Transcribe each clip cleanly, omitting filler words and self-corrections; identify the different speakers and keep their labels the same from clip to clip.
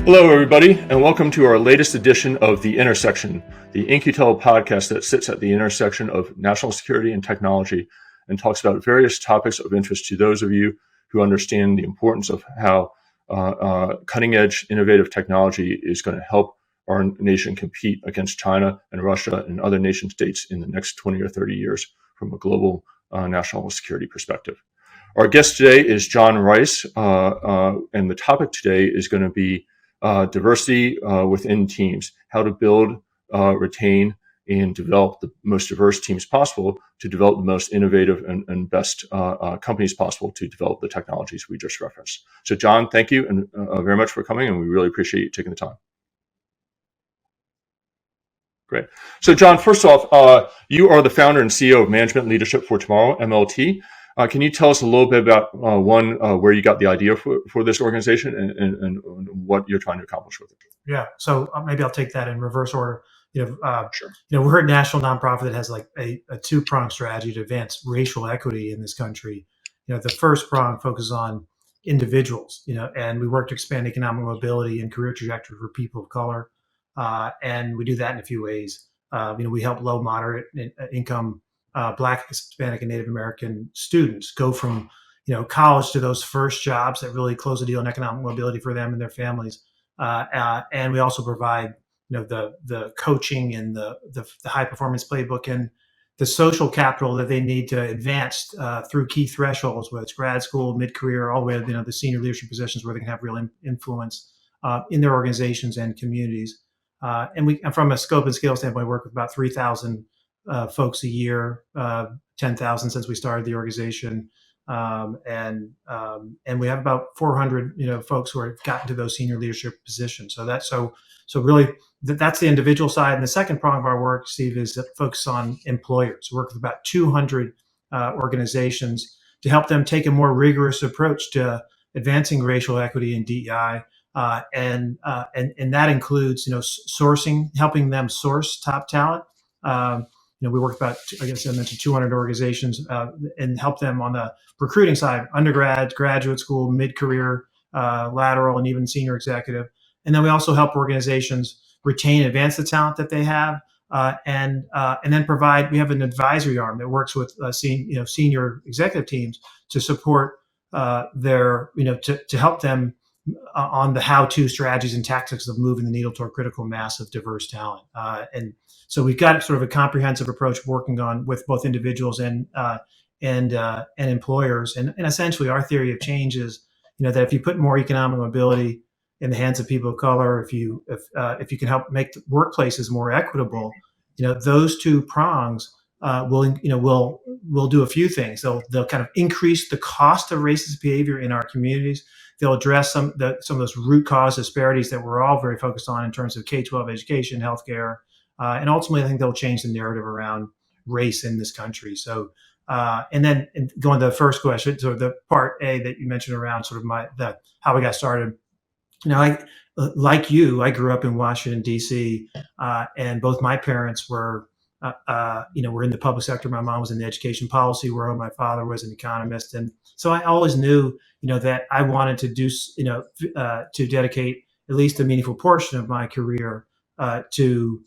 Speaker 1: Hello, everybody, and welcome to our latest edition of The Intersection, the In-Q-Tel podcast that sits at the intersection of national security and technology and talks about various topics of interest to those of you who understand the importance of how cutting-edge innovative technology is going to help our nation compete against China and Russia and other nation states in the next 20 or 30 years from a global national security perspective. Our guest today is John Rice, and the topic today is going to be diversity within teams, how to build, retain, and develop the most diverse teams possible to develop the most innovative and best companies possible to develop the technologies we just referenced. So, John, thank you and very much for coming, and we really appreciate you taking the time. Great. So, John, first off, you are the founder and CEO of Management Leadership for Tomorrow, MLT. Can you tell us a little bit about, where you got the idea for this organization and what you're trying to accomplish with it?
Speaker 2: Yeah, so maybe I'll take that in reverse order.
Speaker 1: Sure.
Speaker 2: We're a national nonprofit that has like a two-pronged strategy to advance racial equity in this country. The first prong focuses on individuals, and we work to expand economic mobility and career trajectory for people of color. And we do that in a few ways. We help low, moderate income Black, Hispanic, and Native American students go from, college to those first jobs that really close the deal on economic mobility for them and their families. And we also provide, the coaching and the high performance playbook and the social capital that they need to advance through key thresholds, whether it's grad school, mid-career, all the way to the senior leadership positions where they can have real influence in their organizations and communities. And from a scope and scale standpoint, work with about 3,000 folks a year, 10,000 since we started the organization, and we have about 400 folks who have gotten to those senior leadership positions. So really that's the individual side. And the second prong of our work, Steve, is that focus on employers. We work with about 200 organizations to help them take a more rigorous approach to advancing racial equity and DEI. And that includes, sourcing, helping them source top talent. We work with about, I guess I mentioned 200 organizations and help them on the recruiting side, undergrad, graduate school, mid-career, lateral, and even senior executive. And then we also help organizations retain and advance the talent that they have, and then provide. We have an advisory arm that works with senior executive teams to support their, to help them on the how-to strategies and tactics of moving the needle toward critical mass of diverse talent. And so we've got sort of a comprehensive approach working on with both individuals and employers. And essentially our theory of change is, that if you put more economic mobility in the hands of people of color, if you can help make the workplaces more equitable, those two prongs will do a few things. They'll kind of increase the cost of racist behavior in our communities. They'll address some of those root cause disparities that we're all very focused on in terms of K-12 education, healthcare, and ultimately, I think they'll change the narrative around race in this country. So, and then going to the first question, so the part A that you mentioned around sort of how we got started. Like you, I grew up in Washington D.C., and both my parents were in the public sector. My mom was in the education policy world. My father was an economist. And so I always knew, that I wanted to do, to dedicate at least a meaningful portion of my career to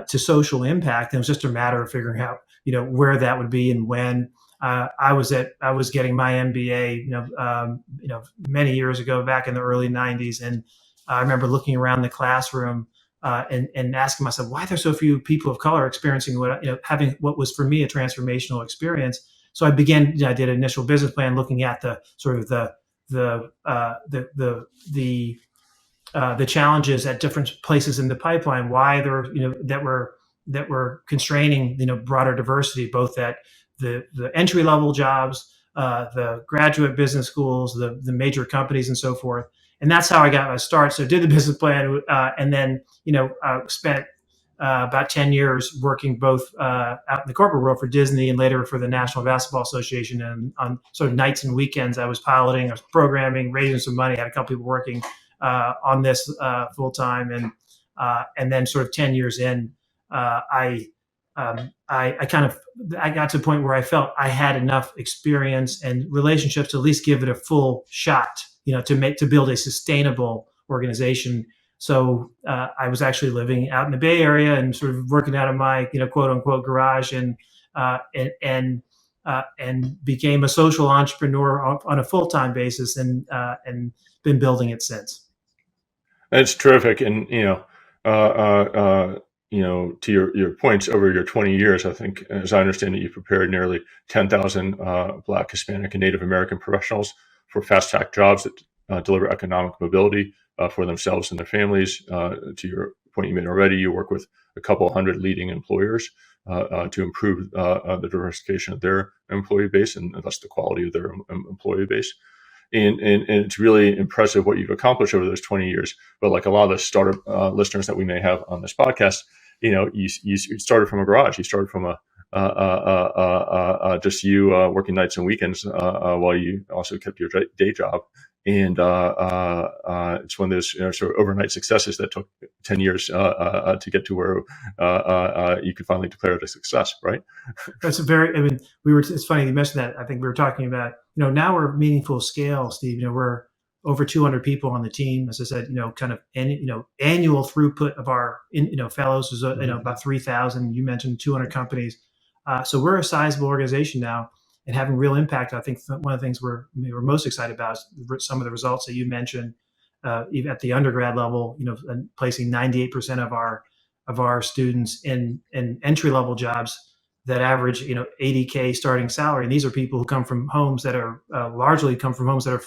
Speaker 2: social impact. And it was just a matter of figuring out, where that would be and when. I was getting my MBA, many years ago, back in the early 90s. And I remember looking around the classroom and asking myself, why are there so few people of color experiencing having what was for me a transformational experience? So I did an initial business plan looking at the sort of the challenges at different places in the pipeline, why there, that were constraining, broader diversity, both at the entry level jobs, the graduate business schools, the major companies and so forth. And that's how I got my start. So I did the business plan, and then, spent about 10 years working both out in the corporate world for Disney and later for the National Basketball Association. And on sort of nights and weekends, I was piloting, I was programming, raising some money, had a couple people working on this full time. And then sort of 10 years in, I got to the point where I felt I had enough experience and relationships to at least give it a full shot, to build a sustainable organization. So I was actually living out in the Bay Area and sort of working out of my, quote unquote garage, and became a social entrepreneur on a full-time basis, and been building it since.
Speaker 1: That's terrific. And, to your points over your 20 years, I think, as I understand it, you've prepared nearly 10,000 Black, Hispanic, and Native American professionals for fast-track jobs that deliver economic mobility for themselves and their families. To your point you made already, you work with a couple hundred leading employers to improve the diversification of their employee base and thus the quality of their employee base. And it's really impressive what you've accomplished over those 20 years. But like a lot of the startup listeners that we may have on this podcast, you started from a garage. You started from just you working nights and weekends while you also kept your day job. And it's one of those sort of overnight successes that took 10 years to get to where you could finally declare it a success, right?
Speaker 2: That's it's funny you mentioned that. I think we were talking about, now we're meaningful scale, Steve. We're over 200 people on the team. As I said, kind of, annual throughput of our, fellows is, about 3,000. You mentioned 200 companies. So we're a sizable organization now, and having real impact. I think one of the things we're most excited about is some of the results that you mentioned, even at the undergrad level. And placing 98% of our students in entry level jobs that average $80K starting salary. And these are people who come from homes that are largely come from homes that are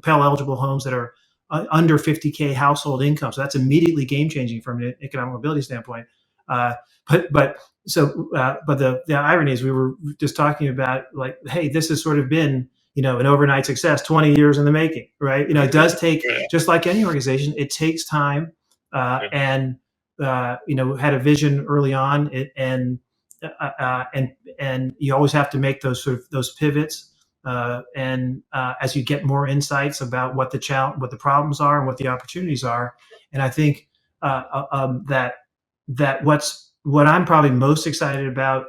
Speaker 2: Pell eligible homes that are under 50K household income. So that's immediately game changing from an economic mobility standpoint. But the irony is, we were just talking about, like, hey, this has sort of been, an overnight success, 20 years in the making, right? It does take, just like any organization, it takes time, and had a vision early on, and you always have to make those pivots, and as you get more insights about what the problems are and what the opportunities are. And I think that what I'm probably most excited about,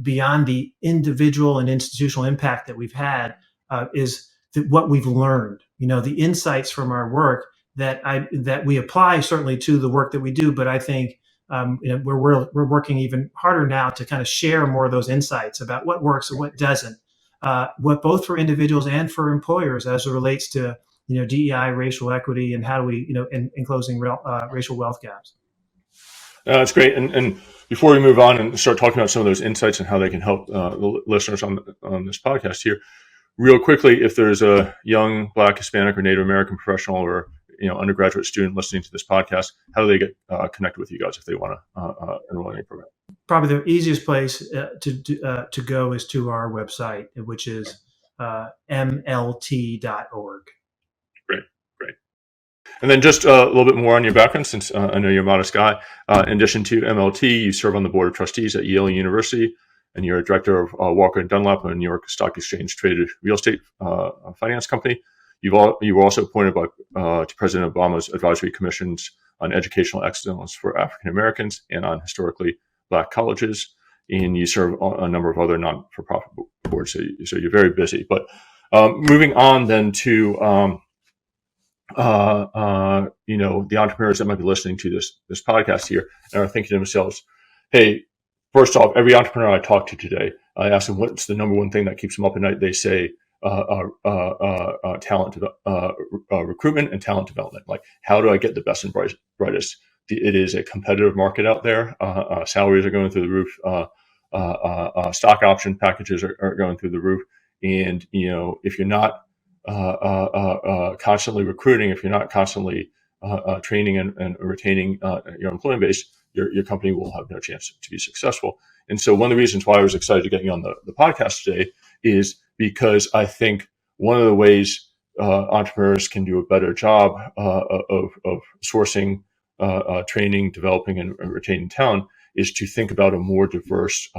Speaker 2: beyond the individual and institutional impact that we've had, is what we've learned. The insights from our work that we apply certainly to the work that we do. But I think we're working even harder now to kind of share more of those insights about what works and what doesn't, what both for individuals and for employers as it relates to DEI, racial equity, and how do we in closing racial wealth gaps.
Speaker 1: That's great. And before we move on and start talking about some of those insights and how they can help the listeners on this podcast here, real quickly, if there's a young Black, Hispanic, or Native American professional or undergraduate student listening to this podcast, how do they get connected with you guys if they want to enroll in a program?
Speaker 2: Probably the easiest place to go is to our website, which is mlt.org.
Speaker 1: Great. And then just a little bit more on your background, since I know you're a modest guy. In addition to MLT, you serve on the board of trustees at Yale University, and you're a director of Walker & Dunlop, a New York Stock Exchange traded real estate finance company. You were also appointed to President Obama's advisory commissions on educational excellence for African Americans and on historically Black colleges, and you serve on a number of other non-for-profit boards. So you're very busy. But moving on then to the entrepreneurs that might be listening to this podcast here and are thinking to themselves, hey, first off, every entrepreneur I talk to today, I ask them what's the number one thing that keeps them up at night. They say talent recruitment and talent development. Like, how do I get the best and brightest? It is a competitive market out there. Salaries are going through the roof. Stock option packages are going through the roof. And if you're not constantly recruiting, if you're not constantly training and retaining your employee base, your company will have no chance to be successful. And so one of the reasons why I was excited to get you on the podcast today is because I think one of the ways entrepreneurs can do a better job of sourcing, training, developing, and retaining talent is to think about a more diverse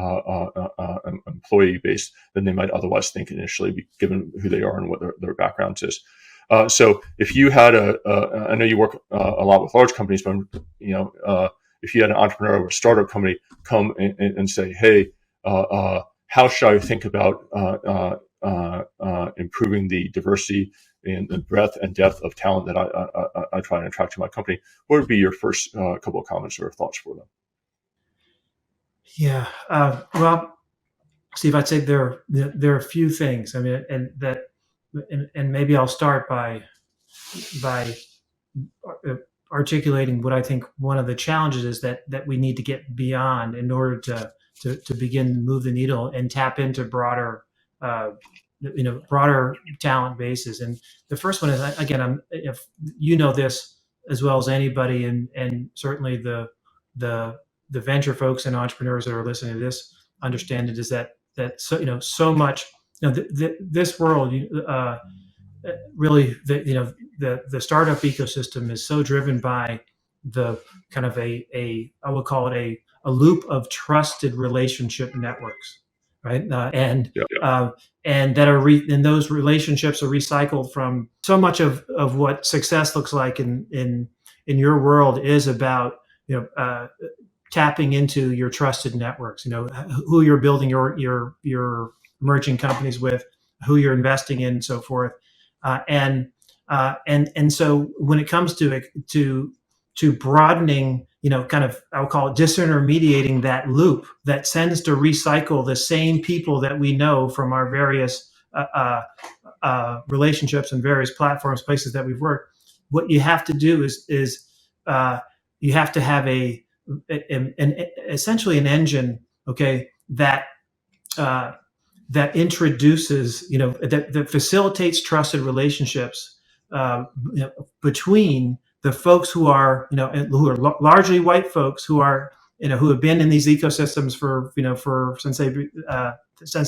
Speaker 1: employee base than they might otherwise think initially, given who they are and what their backgrounds is. So if you had I know you work a lot with large companies, but if you had an entrepreneur or a startup company come and say, hey, how should I think about improving the diversity and the breadth and depth of talent that I try and attract to my company, what would be your first couple of comments or thoughts for them?
Speaker 2: Yeah. Well, Steve, I'd say there are a few things. I mean, and maybe I'll start by articulating what I think one of the challenges is that we need to get beyond in order to begin to move the needle and tap into broader broader talent bases. And the first one is, again, if you know this as well as anybody, and certainly the venture folks and entrepreneurs that are listening to this understand it, is that so much this world really the startup ecosystem is so driven by the kind of I would call it a loop of trusted relationship networks, right? And that and those relationships are recycled from so much of what success looks like in your world is about tapping into your trusted networks, who you're building your emerging companies with, who you're investing in, and so forth. And so when it comes to broadening, kind of, I'll call it disintermediating that loop that tends to recycle the same people that we know from our various relationships and various platforms, places that we've worked. What you have to do is you have to have essentially an engine, okay, that introduces, that facilitates trusted relationships between the folks who are largely white folks who are who have been in these ecosystems for since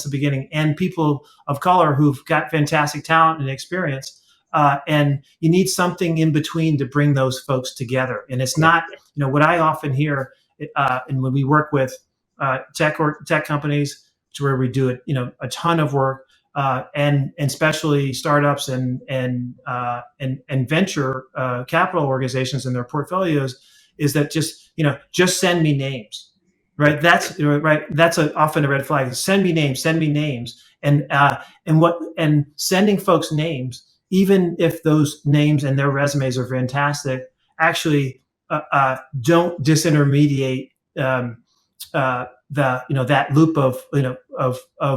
Speaker 2: the beginning, and people of color who've got fantastic talent and experience. And you need something in between to bring those folks together. And it's not, what I often hear, and when we work with tech companies, to where we do it, a ton of work, and especially startups and venture capital organizations and their portfolios, is that just send me names, right? That's right. That's often a red flag. Send me names, and sending folks names, even if those names and their resumes are fantastic, actually don't disintermediate that loop of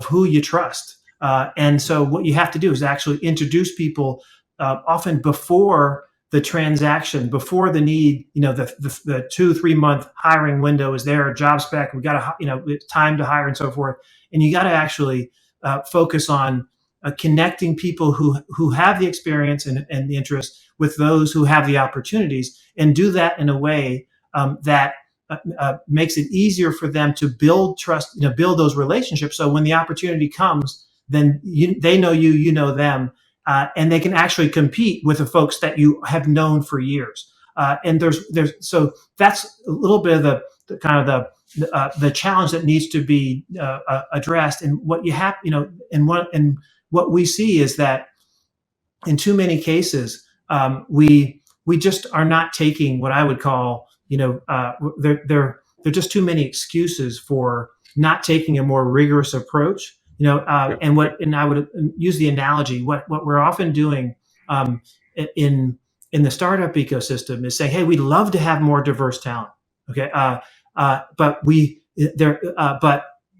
Speaker 2: who you trust. And so what you have to do is actually introduce people often before the transaction, before the need, the 2-3 month hiring window is there, a job spec, we got to, time to hire and so forth. And you got to actually focus on connecting people who have the experience and the interest with those who have the opportunities, and do that in a way that makes it easier for them to build trust, build those relationships. So when the opportunity comes, then they know you, you know them, and they can actually compete with the folks that you have known for years. And so that's a little bit of the kind of the challenge that needs to be addressed. And what you have, and what we see is that in too many cases, we just are not taking what I would call, there are just too many excuses for not taking a more rigorous approach. And I would use the analogy, what we're often doing in the startup ecosystem is saying, hey, we'd love to have more diverse talent. Okay. But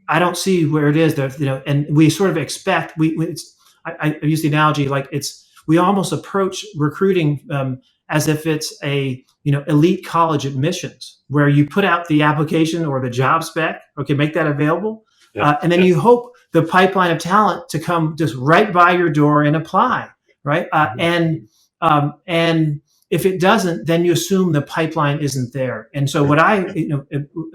Speaker 2: I don't see where it is that, and we sort of expect, I use the analogy like we almost approach recruiting as if it's a elite college admissions, where you put out the application or the job spec, okay, make that available, and then you hope the pipeline of talent to come just right by your door and apply, right? And if it doesn't, then you assume the pipeline isn't there. And so what I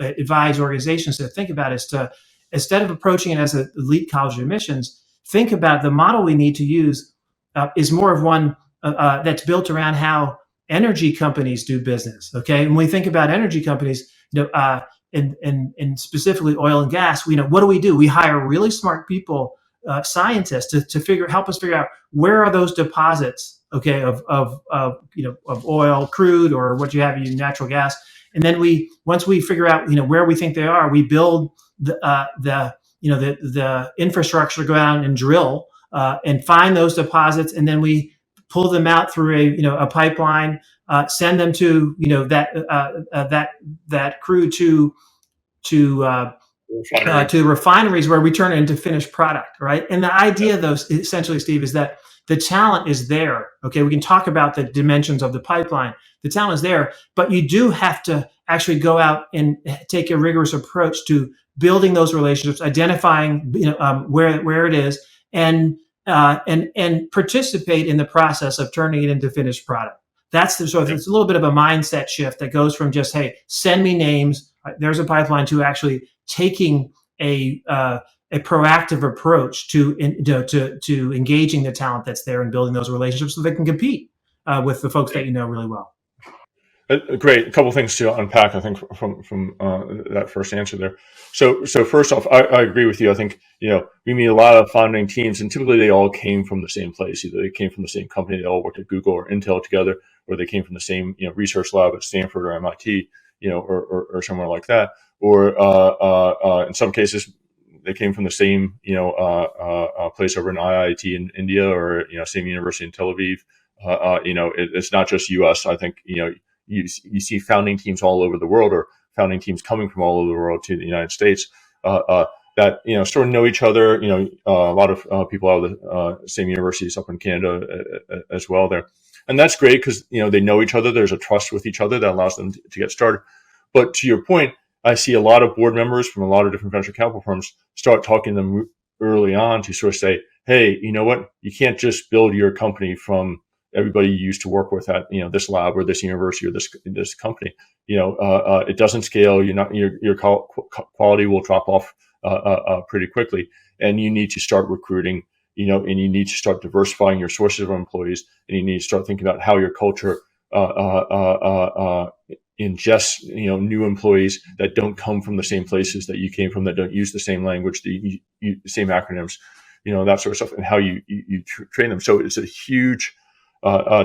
Speaker 2: advise organizations to think about is to, instead of approaching it as an elite college admissions, think about the model we need to use is more of one that's built around how energy companies do business. Okay, and when we think about energy companies, and specifically oil and gas, what do? We hire really smart people, scientists, to help us figure out where are those deposits, okay, of oil, crude, or what you have, natural gas, and then once we figure out where we think they are, we build the infrastructure to go out and drill and find those deposits, and then we pull them out through a pipeline, send them to that crude to to refineries where we turn it into finished product, right? And the idea, though, essentially, Steve, is that the talent is there. Okay, we can talk about the dimensions of the pipeline. The talent is there, but you do have to actually go out and take a rigorous approach to building those relationships, identifying where it is, and participate in the process of turning it into finished product. It's a little bit of a mindset shift that goes from just, hey, send me names, there's a pipeline, to actually taking a proactive approach to engaging the talent that's there and building those relationships so they can compete with the folks that you know really well.
Speaker 1: Great. A couple of things to unpack, I think, from that first answer there. So first off, I agree with you. I think, we meet a lot of founding teams, and typically they all came from the same place. Either they came from the same company, they all worked at Google or Intel together, or they came from the same, research lab at Stanford or MIT, or somewhere like that. Or in some cases, they came from the same, place over in IIT in India, or, same university in Tel Aviv. It's not just U.S. I think, you see founding teams all over the world, or founding teams coming from all over the world to the United States, that sort of know each other. A lot of people out of the same universities up in Canada as well there, and that's great because they know each other. There's a trust with each other that allows them to get started. But to your point, I see a lot of board members from a lot of different venture capital firms start talking to them early on to sort of say, hey, you know what? You can't just build your company from everybody you used to work with at this lab or this university or this company. It doesn't scale. Your quality will drop off pretty quickly, and you need to start recruiting. And you need to start diversifying your sources of employees, and you need to start thinking about how your culture ingests new employees that don't come from the same places that you came from, that don't use the same language, the same acronyms, that sort of stuff, and how you train them. So it's a huge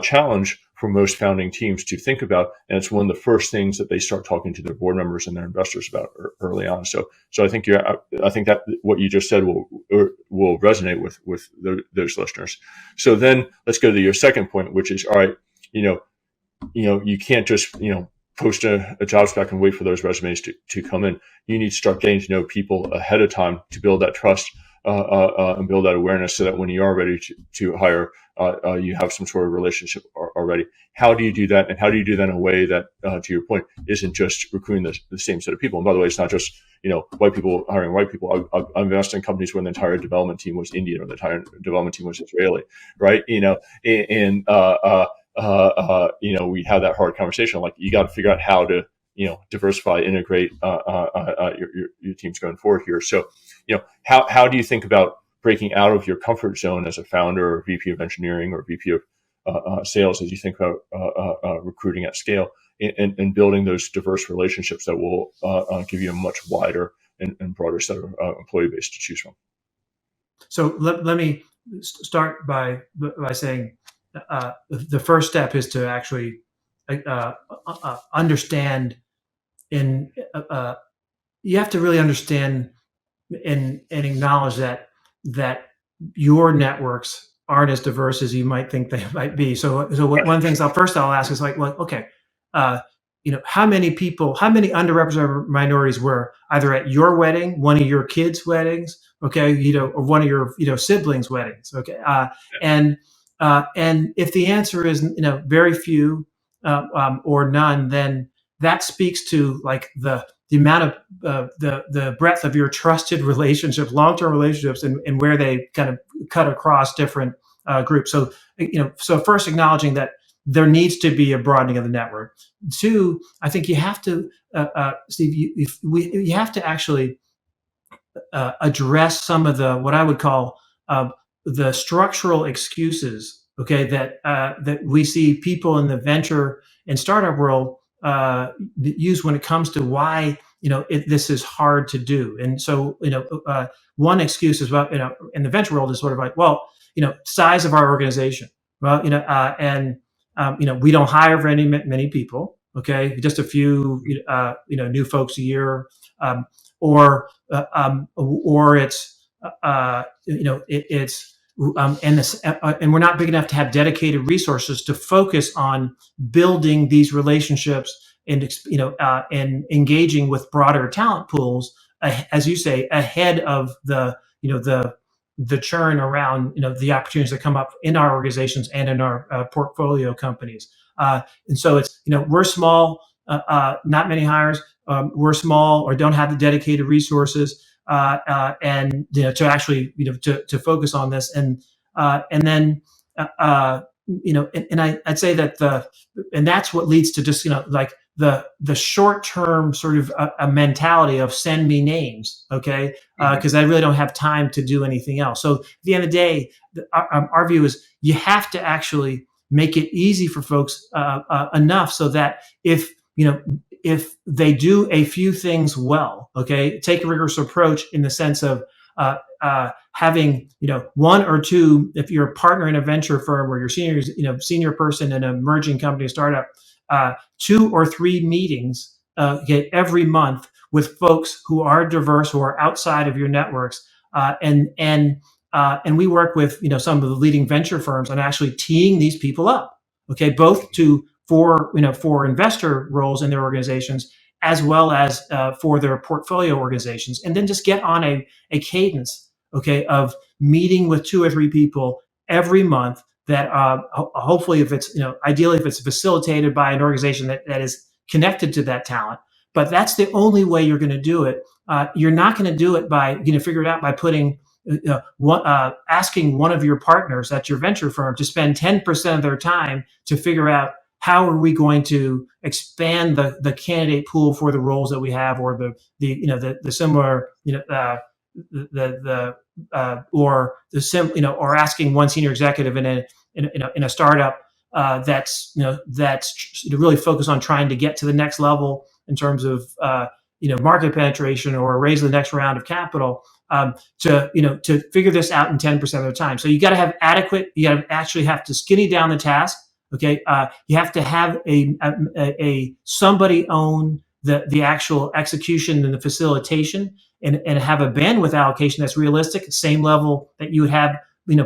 Speaker 1: challenge for most founding teams to think about, and it's one of the first things that they start talking to their board members and their investors about early on. So I think that what you just said will resonate with those listeners. So then let's go to your second point, which is, all right, you can't just post a job spec and wait for those resumes to come in. You need to start getting to know people ahead of time to build that trust and build that awareness, so that when you are ready to hire, you have some sort of relationship already. How do you do that? And how do you do that in a way that, to your point, isn't just recruiting the same set of people? And by the way, it's not just, white people hiring white people. I've invested in companies where the entire development team was Indian or the entire development team was Israeli, right? We had that hard conversation. Like, you got to figure out how to, diversify, integrate your teams going forward here. So, how do you think about breaking out of your comfort zone as a founder or VP of engineering or VP of sales as you think about recruiting at scale, and building those diverse relationships that will give you a much wider and broader set of employee base to choose from?
Speaker 2: So let me start by saying the first step is to actually understand, and you have to really understand and acknowledge that your networks aren't as diverse as you might think they might be. So one of the things I'll ask is, like, well, okay, how many underrepresented minorities were either at your wedding, one of your kids' weddings, okay, or one of your siblings' weddings, okay, and if the answer is very few or none, then that speaks to, like, the amount of the breadth of your trusted relationships, long-term relationships, and where they kind of cut across different groups. So so first, acknowledging that there needs to be a broadening of the network. Two, I think you have to, Steve, you have to actually address some of what I would call the structural excuses, okay, that we see people in the venture and startup world use when it comes to why this is hard to do. And so one excuse is, well, in the venture world, is sort of like, well, size of our organization. Well, we don't hire very many people. Okay, just a few new folks a year, or it's and we're not big enough to have dedicated resources to focus on building these relationships and and engaging with broader talent pools, as you say, ahead of the churn around the opportunities that come up in our organizations and in our portfolio companies. And so it's we're small, not many hires. We're small or don't have the dedicated resources, and to actually to focus on this, and then I'd say that and that's what leads to just like the short term sort of a mentality of send me names, okay, because I really don't have time to do anything else. So at the end of the day, our view is you have to actually make it easy for folks enough so that if they do a few things well, okay, take a rigorous approach in the sense of having one or two, if you're a partner in a venture firm or you're senior person in an emerging company, startup, 2 or 3 meetings every month with folks who are diverse, who are outside of your networks, and we work with some of the leading venture firms on actually teeing these people up, okay, both for investor roles in their organizations as well as for their portfolio organizations, and then just get on a cadence, okay, of meeting with 2 or 3 people every month that hopefully, if it's ideally if it's facilitated by an organization that is connected to that talent. But that's the only way you're going to do it. You're not going to do it by figure it out by putting asking one of your partners at your venture firm to spend 10% of their time to figure out how are we going to expand the candidate pool for the roles that we have, or the similar or asking one senior executive in a startup that's really focused on trying to get to the next level in terms of market penetration or raise the next round of capital, to figure this out in 10% of the time. So you got to have you got to actually have to skinny down the task. Okay, you have to have a somebody own the actual execution and the facilitation, and have a bandwidth allocation that's realistic, same level that you would have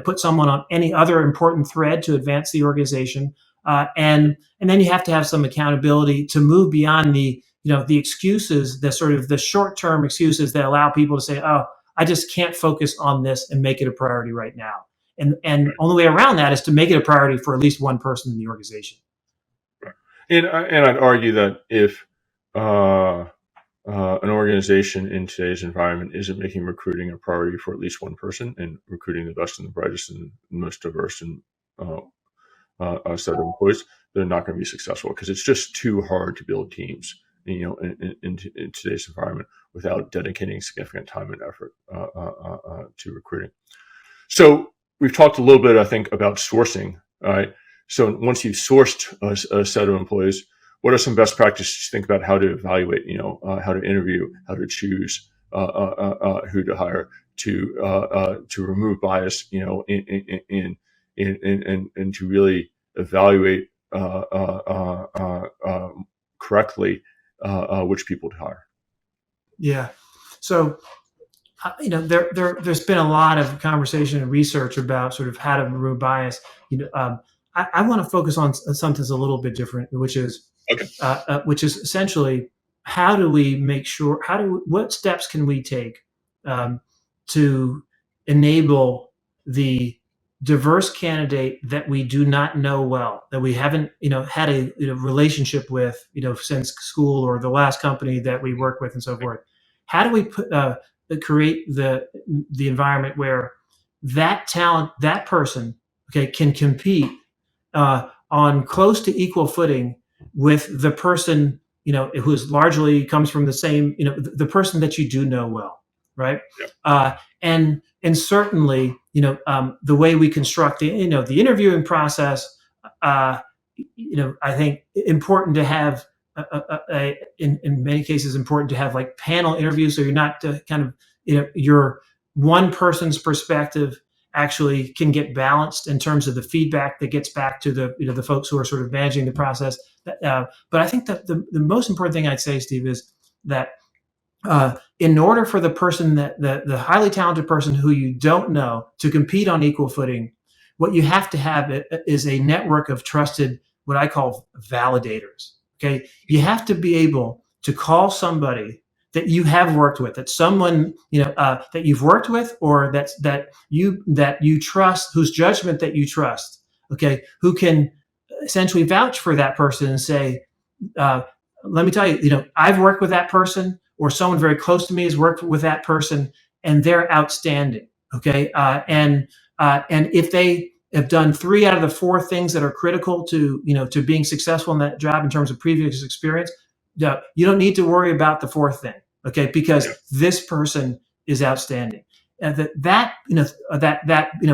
Speaker 2: put someone on any other important thread to advance the organization, and then you have to have some accountability to move beyond the excuses, the sort of the short-term excuses that allow people to say, oh, I just can't focus on this and make it a priority right now. And only way around that is to make it a priority for at least one person in the organization.
Speaker 1: And I'd argue that if an organization in today's environment isn't making recruiting a priority for at least one person and recruiting the best and the brightest and most diverse and set of employees, they're not going to be successful, because it's just too hard to build teams in today's environment without dedicating significant time and effort to recruiting. So we've talked a little bit, I think, about sourcing. All right. So once you've sourced a set of employees, what are some best practices to think about how to evaluate, how to interview, how to choose who to hire, to remove bias, and to really evaluate correctly which people to hire?
Speaker 2: Yeah. So there's been a lot of conversation and research about sort of how to remove bias. I want to focus on something that's a little bit different, which is essentially how do we make sure? What steps can we take to enable the diverse candidate that we do not know well, that we haven't had a relationship with since school or the last company that we work with and so forth? How do we create the environment where that talent, that person, okay, can compete on close to equal footing with the person who's largely comes from the same the person that you do know well, right? Yeah. And certainly the way we construct the interviewing process, I think important to have in many cases important to have like panel interviews, so you're not kind of your one person's perspective actually can get balanced in terms of the feedback that gets back to the folks who are sort of managing the process. But I think that the most important thing I'd say, Steve, is that in order for the person that the highly talented person who you don't know to compete on equal footing, what you have to have is a network of trusted, what I call validators. Okay, you have to be able to call somebody that you have worked with, that someone that you've worked with, or that you trust, whose judgment that you trust. Okay, who can essentially vouch for that person and say, uh, let me tell you, I've worked with that person, or someone very close to me has worked with that person, and they're outstanding. Okay, and if they have done 3 out of the 4 things that are critical to being successful in that job in terms of previous experience, you don't need to worry about the 4th thing. Okay, because this person is outstanding. And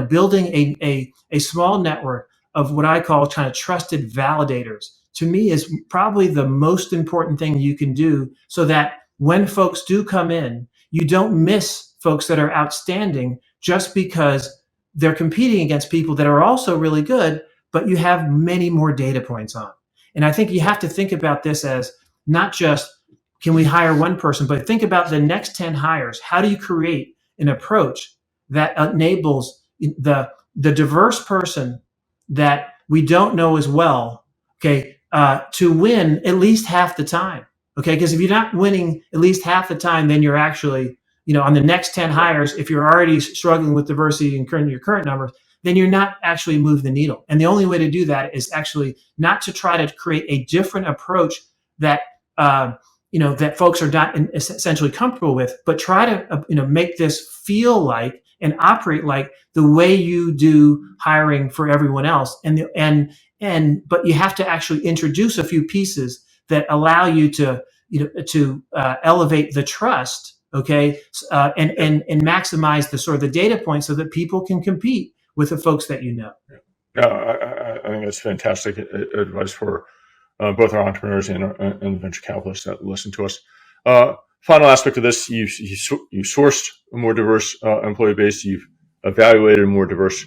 Speaker 2: building a small network of what I call kind of trusted validators, to me, is probably the most important thing you can do, so that when folks do come in, you don't miss folks that are outstanding just because they're competing against people that are also really good, but you have many more data points on. And I think you have to think about this as not just, can we hire one person, but think about the next 10 hires. How do you create an approach that enables the diverse person that we don't know as well, okay, to win at least half the time? Okay, because if you're not winning at least half the time, then you're actually, on the next 10 hires, if you're already struggling with diversity in your current numbers, then you're not actually moving the needle. And the only way to do that is actually not to try to create a different approach that that folks are not essentially comfortable with, but try to make this feel like and operate like the way you do hiring for everyone else. But you have to actually introduce a few pieces that allow you to elevate the trust, okay, and maximize the sort of the data points so that people can compete with the folks that you know.
Speaker 1: Yeah, I think that's fantastic advice for both our entrepreneurs and venture capitalists that listen to us. Final aspect of this: you sourced a more diverse employee base. You've evaluated a more diverse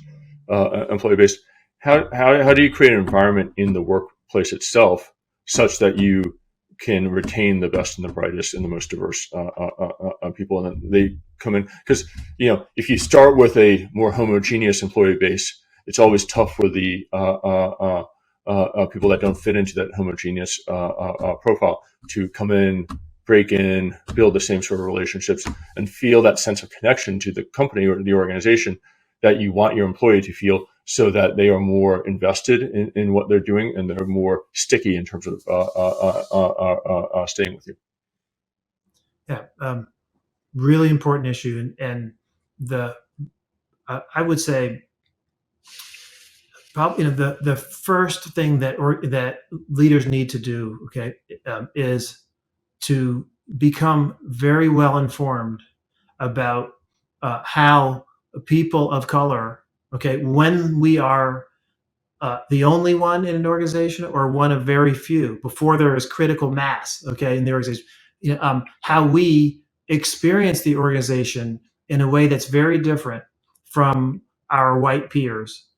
Speaker 1: employee base. How do you create an environment in the workplace itself such that you can retain the best and the brightest and the most diverse people, and then they come in? Because if you start with a more homogeneous employee base, it's always tough for the people that don't fit into that homogeneous profile to come in, break in, build the same sort of relationships, and feel that sense of connection to the company or the organization that you want your employee to feel, so that they are more invested in what they're doing and they're more sticky in terms of staying with you.
Speaker 2: Yeah, really important issue, and the I would say probably the first thing that leaders need to do, okay, is to become very well informed about how people of color, okay, when we are the only one in an organization or one of very few, before there is critical mass, okay, in the organization, how we experience the organization in a way that's very different from our white peers,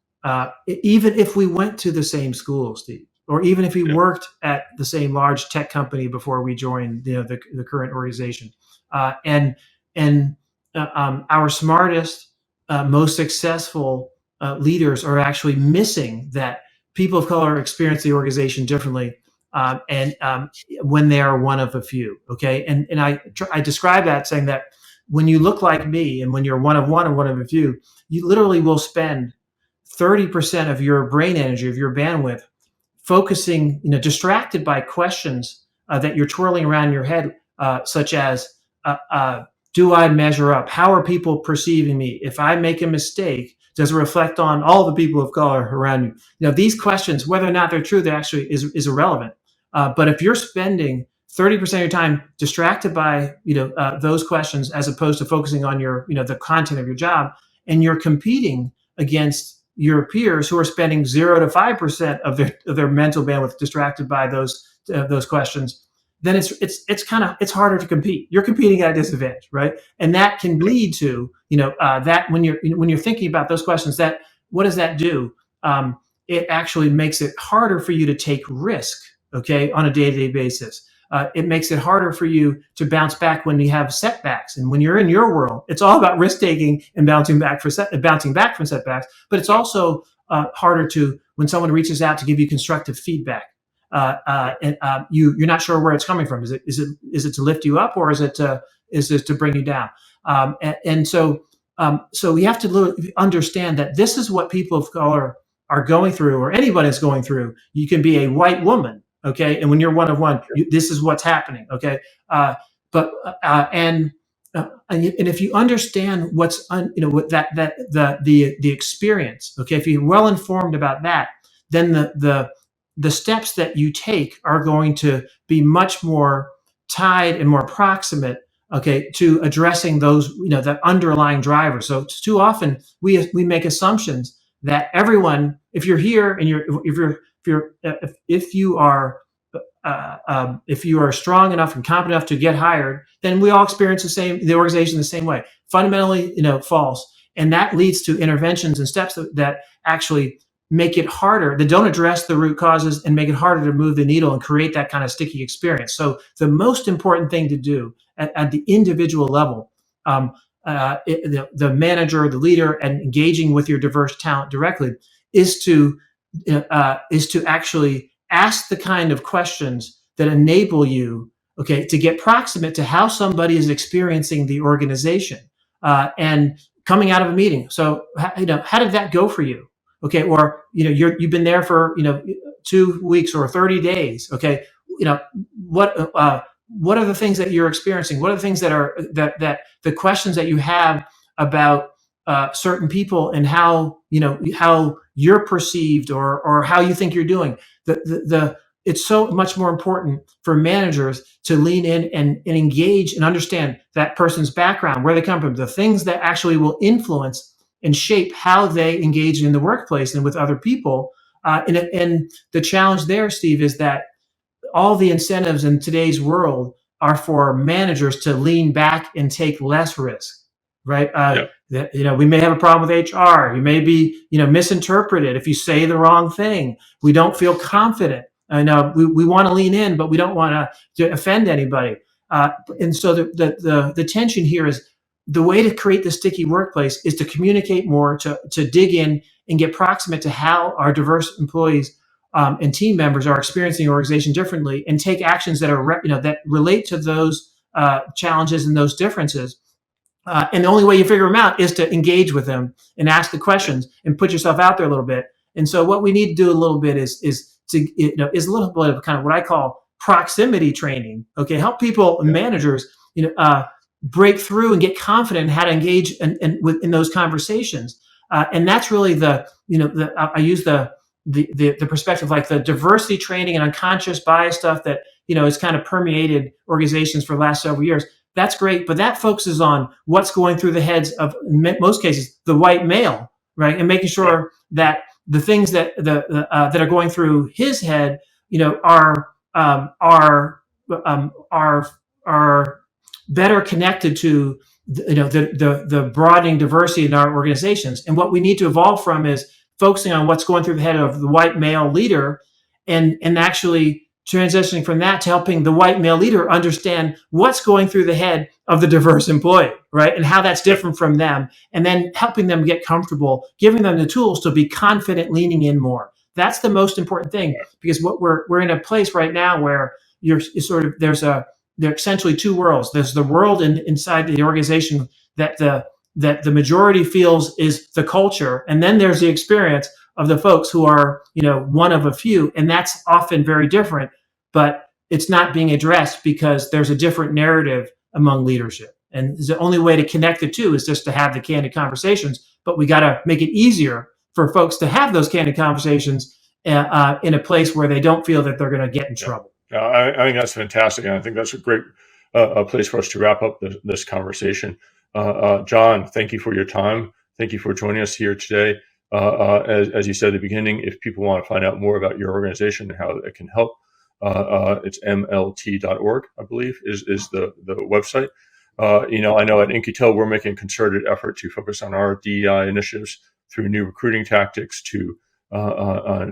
Speaker 2: even if we went to the same school, Steve, or even if we worked at the same large tech company before we joined the current organization, and our smartest, most successful leaders are actually missing that people of color experience the organization differently, when they are one of a few. Okay, and I describe that saying that when you look like me and when you're one of one and one of a few, you literally will spend 30% of your brain energy, of your bandwidth, focusing, distracted by questions that you're twirling around in your head, such as, do I measure up? How are people perceiving me? If I make a mistake, does it reflect on all the people of color around you? These questions, whether or not they're true, they actually is irrelevant. But if you're spending 30% of your time distracted by those questions, as opposed to focusing on your the content of your job, and you're competing against your peers who are spending 0 to 5% of their mental bandwidth distracted by those questions, then it's harder to compete. You're competing at a disadvantage, right? And that can lead to that when you're thinking about those questions, that what does that do? It actually makes it harder for you to take risk, okay, on a day-to-day basis. it makes it harder for you to bounce back when you have setbacks. And when you're in your world, it's all about risk taking and bouncing back from setbacks. But it's also harder to when someone reaches out to give you constructive feedback. You're not sure where it's coming from. Is it to lift you up, or is it to bring you down? So we have to understand that this is what people of color are going through, or anybody is going through. You can be a white woman, okay, and when you're one of one, this is what's happening, okay. And if you understand what's what the experience, okay, if you're well informed about that, then the steps that you take are going to be much more tied and more proximate, okay, to addressing those, that underlying driver. So too often we make assumptions that everyone, if you're here and if you are strong enough and competent enough to get hired, then we all experience the organization the same way. Fundamentally, false, and that leads to interventions and steps that actually make it harder, that don't address the root causes and make it harder to move the needle and create that kind of sticky experience. So the most important thing to do at the individual level, the manager, the leader, and engaging with your diverse talent directly, is to actually ask the kind of questions that enable you, okay, to get proximate to how somebody is experiencing the organization and coming out of a meeting. So, how did that go for you? Okay, or you've been there for 2 weeks or 30 days. Okay, what are the things that you're experiencing? What are the things that the questions that you have about certain people and how you're perceived or how you think you're doing? It's so much more important for managers to lean in and engage and understand that person's background, where they come from, the things that actually will influence and shape how they engage in the workplace and with other people. And the challenge there, Steve, is that all the incentives in today's world are for managers to lean back and take less risk, right? We may have a problem with HR. You may be, misinterpreted if you say the wrong thing. We don't feel confident. I know we want to lean in, but we don't want to offend anybody. And so the tension here is, the way to create the sticky workplace is to communicate more, to dig in and get proximate to how our diverse employees and team members are experiencing the organization differently, and take actions that are that relate to those challenges and those differences. And the only way you figure them out is to engage with them and ask the questions and put yourself out there a little bit. And so what we need to do a little bit is a little bit of kind of what I call proximity training. Okay, help people, managers, break through and get confident in how to engage in those conversations. And that's really I use the perspective, like the diversity training and unconscious bias stuff that has kind of permeated organizations for the last several years. That's great, but that focuses on what's going through the heads of, in most cases, the white male, right? And making sure that the things that that are going through his head, are better connected to the broadening diversity in our organizations. And what we need to evolve from is focusing on what's going through the head of the white male leader, and actually transitioning from that to helping the white male leader understand what's going through the head of the diverse employee, right? And how that's different from them, and then helping them get comfortable, giving them the tools to be confident, leaning in more. That's the most important thing, because what we're in a place right now where there are essentially two worlds. There's the world inside the organization that the majority feels is the culture, and then there's the experience of the folks who are one of a few, and that's often very different. But it's not being addressed because there's a different narrative among leadership, and the only way to connect the two is just to have the candid conversations. But we got to make it easier for folks to have those candid conversations in a place where they don't feel that they're going to get in trouble.
Speaker 1: I think that's fantastic, and I think that's a great place for us to wrap up this conversation. John, thank you for your time. Thank you for joining us here today. As you said at the beginning, if people want to find out more about your organization and how it can help, it's mlt.org, I believe, is the website. I know at In-Q-Tel, we're making a concerted effort to focus on our DEI initiatives through new recruiting tactics to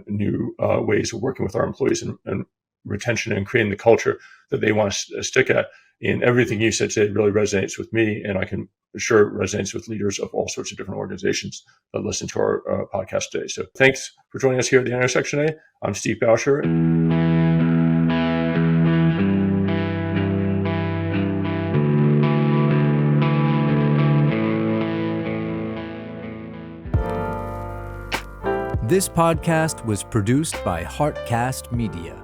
Speaker 1: new ways of working with our employees and retention and creating the culture that they want to stick at. And everything you said today really resonates with me, and I can assure it resonates with leaders of all sorts of different organizations that listen to our podcast today. So thanks for joining us here at the Intersection today. I'm Steve Bowsher.
Speaker 3: This podcast was produced by Heartcast Media.